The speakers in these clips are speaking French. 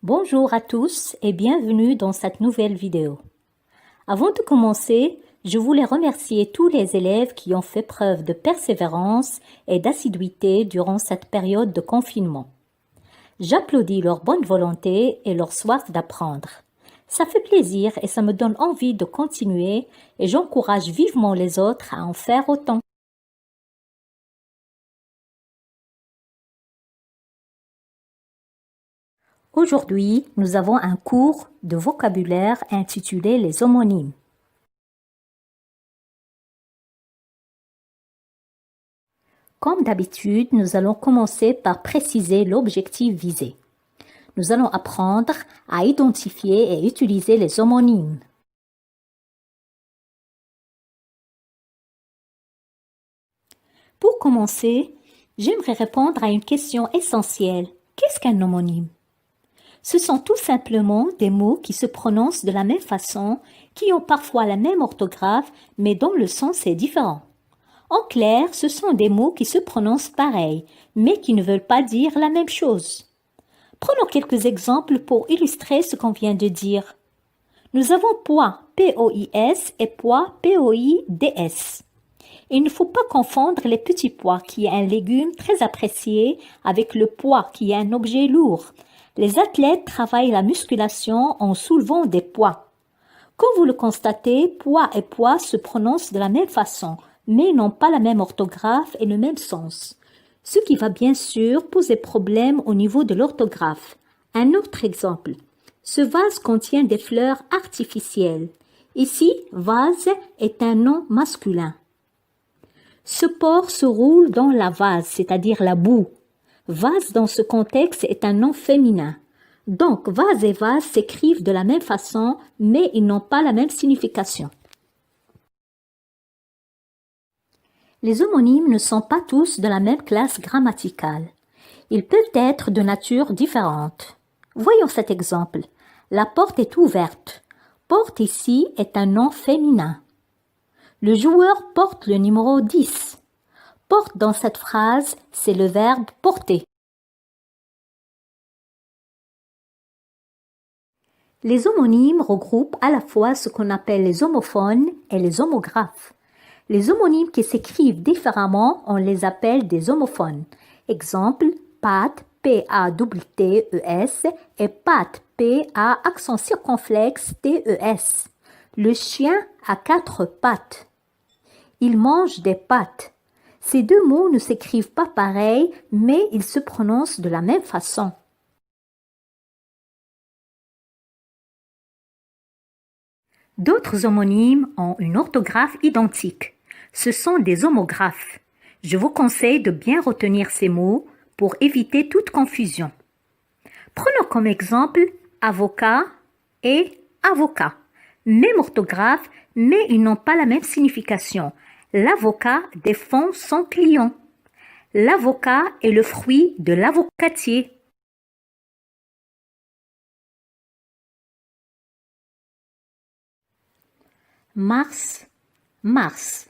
Bonjour à tous et bienvenue dans cette nouvelle vidéo. Avant de commencer, je voulais remercier tous les élèves qui ont fait preuve de persévérance et d'assiduité durant cette période de confinement. J'applaudis leur bonne volonté et leur soif d'apprendre. Ça fait plaisir et ça me donne envie de continuer et j'encourage vivement les autres à en faire autant. Aujourd'hui, nous avons un cours de vocabulaire intitulé les homonymes. Comme d'habitude, nous allons commencer par préciser l'objectif visé. Nous allons apprendre à identifier et utiliser les homonymes. Pour commencer, j'aimerais répondre à une question essentielle. Qu'est-ce qu'un homonyme? Ce sont tout simplement des mots qui se prononcent de la même façon, qui ont parfois la même orthographe, mais dont le sens est différent. En clair, ce sont des mots qui se prononcent pareil, mais qui ne veulent pas dire la même chose. Prenons quelques exemples pour illustrer ce qu'on vient de dire. Nous avons pois, P-O-I-S, et pois, P-O-I-D-S. Il ne faut pas confondre les petits pois, qui est un légume très apprécié, avec le poids, qui est un objet lourd. Les athlètes travaillent la musculation en soulevant des poids. Comme vous le constatez, pois et pois se prononcent de la même façon, mais n'ont pas la même orthographe et le même sens. Ce qui va bien sûr poser problème au niveau de l'orthographe. Un autre exemple. Ce vase contient des fleurs artificielles. Ici, vase est un nom masculin. Ce porc se roule dans la vase, c'est-à-dire la boue. Vase dans ce contexte est un nom féminin. Donc, vase et vase s'écrivent de la même façon, mais ils n'ont pas la même signification. Les homonymes ne sont pas tous de la même classe grammaticale. Ils peuvent être de nature différente. Voyons cet exemple. La porte est ouverte. Porte ici est un nom féminin. Le joueur porte le numéro 10. Porte dans cette phrase, c'est le verbe porter. Les homonymes regroupent à la fois ce qu'on appelle les homophones et les homographes. Les homonymes qui s'écrivent différemment, on les appelle des homophones. Exemple, pâte, P-A-T-T-E-S et pâte, P-A accent circonflexe T-E-S. Le chien a 4 pattes. Il mange des pâtes. Ces deux mots ne s'écrivent pas pareil, mais ils se prononcent de la même façon. D'autres homonymes ont une orthographe identique. Ce sont des homographes. Je vous conseille de bien retenir ces mots pour éviter toute confusion. Prenons comme exemple avocat et avocat. Même orthographe, mais ils n'ont pas la même signification. L'avocat défend son client. L'avocat est le fruit de l'avocatier. Mars, Mars.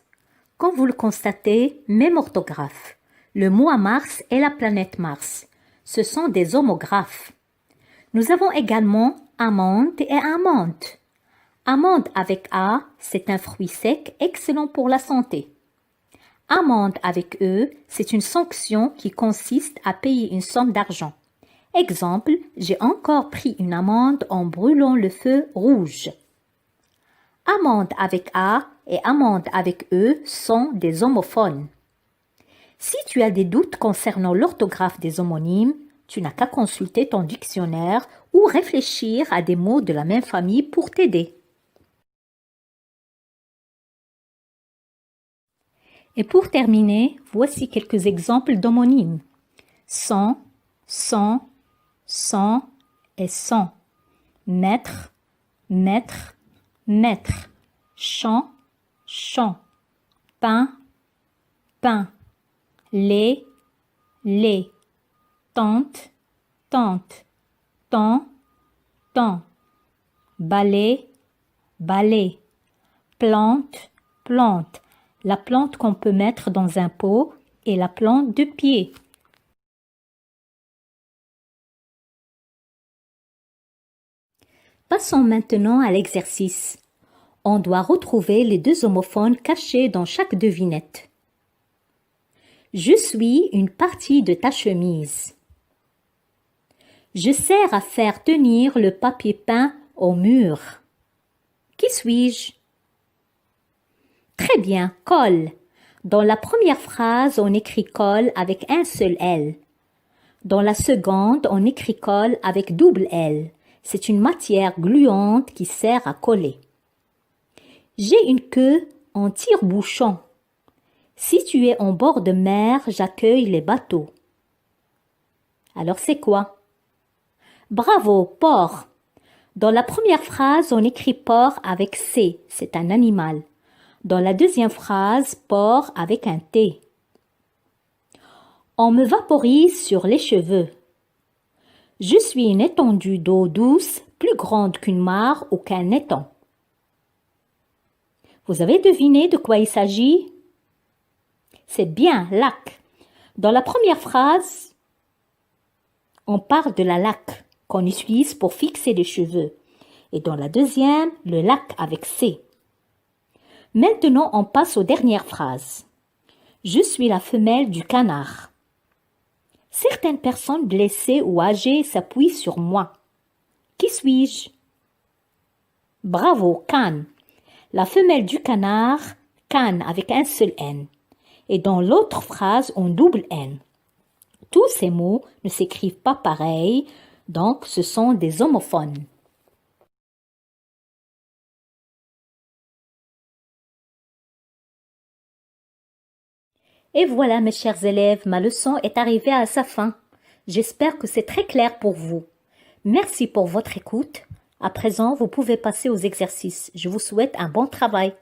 Comme vous le constatez, même orthographe. Le mois Mars et la planète Mars. Ce sont des homographes. Nous avons également amande et amande. Amande avec A, c'est un fruit sec excellent pour la santé. Amende avec E, c'est une sanction qui consiste à payer une somme d'argent. Exemple, j'ai encore pris une amende en brûlant le feu rouge. Amande avec A et amende avec E sont des homophones. Si tu as des doutes concernant l'orthographe des homonymes, tu n'as qu'à consulter ton dictionnaire ou réfléchir à des mots de la même famille pour t'aider. Et pour terminer, voici quelques exemples d'homonymes. Sans, sans, sans et sans. Maître, maître, maître. Champ, champ. Pain, pain. Lait, lait. Tante, tante. Temps, temps. Balai, balai. Plante, plante. La plante qu'on peut mettre dans un pot et la plante de pied. Passons maintenant à l'exercice. On doit retrouver les deux homophones cachés dans chaque devinette. Je suis une partie de ta chemise. Je sers à faire tenir le papier peint au mur. Qui suis-je? Très bien, colle. Dans la première phrase, on écrit colle avec un seul L. Dans la seconde, on écrit colle avec double L. C'est une matière gluante qui sert à coller. J'ai une queue en tire-bouchon. Située en bord de mer, j'accueille les bateaux. Alors c'est quoi? Bravo, porc. Dans la première phrase, on écrit porc avec C, c'est un animal. Dans la deuxième phrase, porc avec un T. On me vaporise sur les cheveux. Je suis une étendue d'eau douce, plus grande qu'une mare ou qu'un étang. Vous avez deviné de quoi il s'agit? C'est bien, lac. Dans la première phrase, on parle de la laque qu'on utilise pour fixer les cheveux. Et dans la deuxième, le lac avec C. Maintenant, on passe aux dernières phrases. Je suis la femelle du canard. Certaines personnes blessées ou âgées s'appuient sur moi. Qui suis-je? Bravo, Canne. La femelle du canard, Canne avec un seul N. Et dans l'autre phrase, on double N. Tous ces mots ne s'écrivent pas pareil, donc ce sont des homophones. Et voilà, mes chers élèves, ma leçon est arrivée à sa fin. J'espère que c'est très clair pour vous. Merci pour votre écoute. À présent, vous pouvez passer aux exercices. Je vous souhaite un bon travail.